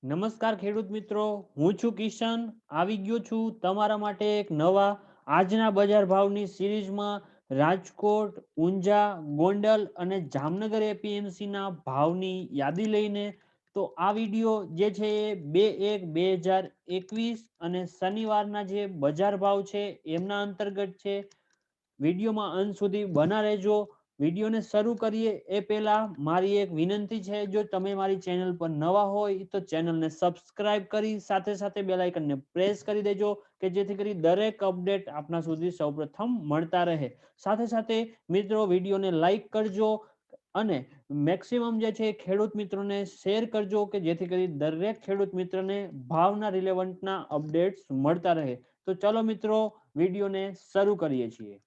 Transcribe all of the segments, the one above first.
નમસ્કાર ખેડૂત મિત્રો, હું છું કિશન. આવી ગયો છું તમારા માટે એક નવા આજના બજાર ભાવની સિરીઝમાં. રાજકોટ, ઊંઝા, ગોંડલ અને જામનગર એપીએમસીના ભાવની યાદી લઈને. તો આ વિડીયો જે છે એ 2/1/2021 અને શનિવારના જે બજાર ભાવ છે એમના અંતર્ગત છે. વિડીયોમાં અંત સુધી બના રહેજો. વિડીયોને શરૂ કરીએ એ પહેલા મારી એક વિનંતી છે, જો તમે મારી ચેનલ પર નવા હોય તો ચેનલને સબસ્ક્રાઇબ કરી સાથે સાથે બેલ આઇકનને પ્રેસ કરી દેજો કે જેથી કરી દરેક અપડેટ આપના સુધી સૌપ્રથમ મળતા રહે. સાથે સાથે મિત્રો વિડીયોને લાઈક કરજો અને મેક્સિમમ જે છે એ ખેડૂત મિત્રોને શેર કરજો કે જેથી કરી દરેક ખેડૂત મિત્રને ભાવના રિલેવન્ટના અપડેટ્સ મળતા રહે. તો ચલો મિત્રો, વિડીયોને શરૂ કરીએ છીએ.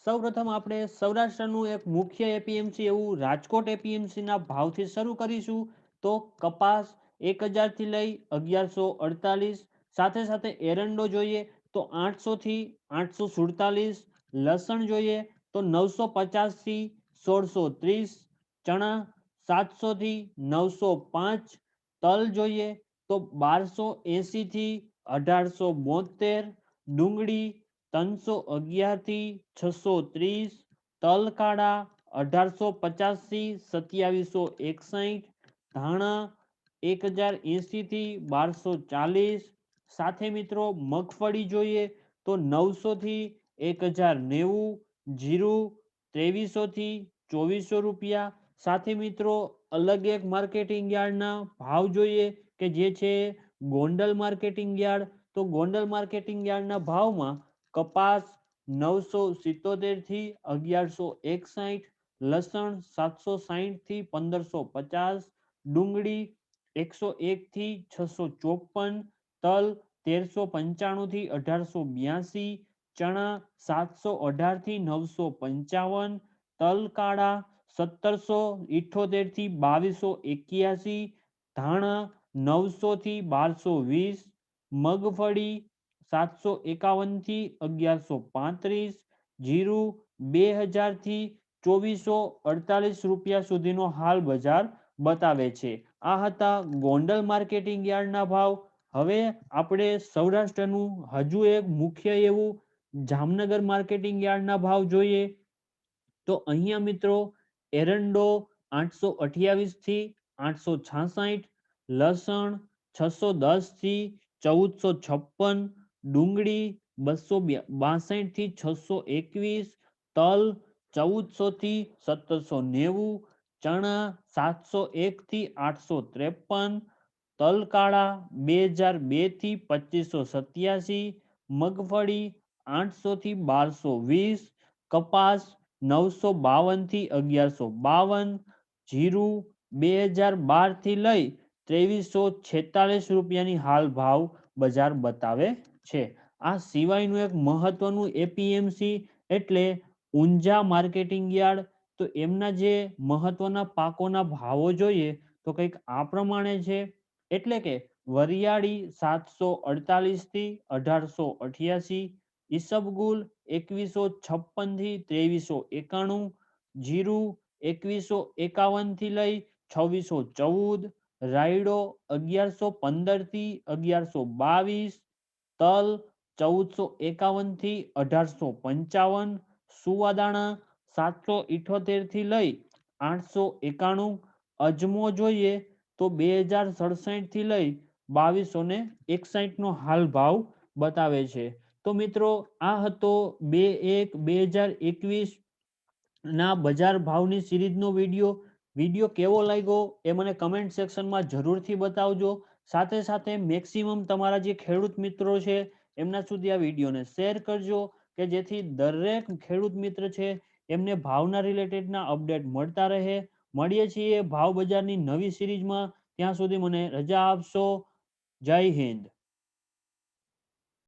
સૌપ્રથમ આપણે સૌરાષ્ટ્રનું એક મુખ્ય એપીએમસી એવું રાજકોટ એપીએમસીના ભાવથી શરૂ કરીશું. તો કપાસ 1000 થી લઈ 1148. સાથે સાથે એરંડો જોઈએ તો 800 થી 847. લસણ જોઈએ તો 950 થી 1630. ચણા 700 થી 905. તલ જોઈએ તો 1280 થી 1872. ડુંગળી 311 થી 630. તલ કાળા 1850 થી 2761. ધાણા 1080 થી 1240. સાથે મિત્રો મગફળી જોઈએ તો 900 થી 1090. જીરું 2300 થી 2400 રૂપિયા. સાથે મિત્રો અલગ એક માર્કેટિંગ યાર્ડના ભાવ જોઈએ કે જે છે ગોંડલ માર્કેટિંગ યાર્ડ. તો ગોંડલ માર્કેટિંગ યાર્ડના ભાવમાં કપાસ 977 થી 1161. લસણ 760 થી 1550. ડુંગળી 101 થી 654. તલ 1395 થી 1882. ચણા 718 થી 955. તલ કાળા 1778 થી 2281. ધાણા 900 થી 1220. મગફળી 751 થી 1135. જીરું 2000 થી 2448 રૂપિયા સુધીનો હાલ બજાર બતાવે છે. આ હતા ગોંડલ માર્કેટિંગ યાર્ડના ભાવ. હવે આપણે સૌરાષ્ટ્રનું હજુ એક મુખ્ય એવું જામનગર માર્કેટિંગ યાર્ડના ભાવ જોઈએ. તો અહીંયા મિત્રો એરંડો 828 થી 866. લસણ 610 થી 1456. ડુંગળી 262 થી 621. તલ 1400 થી 1790. ચણા 701 થી 853. તલ કાળા 2002 થી 2587. મગફળી 800 થી 1220. કપાસ 952 થી 1152. જીરું 2012 થી લઈ 2346 રૂપિયાની હાલ ભાવ બજાર બતાવે છે. આ સિવાયનું એક મહત્વનું એપીએમસી એટલે ઊંઝા માર્કેટિંગ યાર્ડ. તો એમના જે મહત્વના પાકોના ભાવો જોઈએ તો કંઈક આ પ્રમાણે છે. એટલે કે વરિયાળી 748 થી 1888. ઈસબગુલ 2156 થી 2391. જીરું 2151 થી લઈ 2614. રાયડો 1115 થી 1122. તલ 1451 થી 1855. સુવાદાણા 778 થી લઈ 891. અજમો જોઈએ તો 2067 થી લઈ 2261 નો હાલ ભાવ બતાવે છે. તો મિત્રો આ હતો 2/1/2021 ના બજાર ભાવની સિરીઝનો વિડીયો. વિડીયો કેવો લાગ્યો એ મને કમેન્ટ સેક્શનમાં જરૂરથી બતાવજો. સાથે સાથે મેક્સિમમ તમારા જે ખેડૂત મિત્રો છે એમના સુધી આ વિડીયોને શેર કરજો કે જેથી દરેક ખેડૂત મિત્ર છે એમને ભાવના રિલેટેડના અપડેટ મળતા રહે. મળીએ છીએ ભાવ બજારની નવી સિરીઝમાં. ત્યાં સુધી મને રજા આપશો. જય હિન્દ.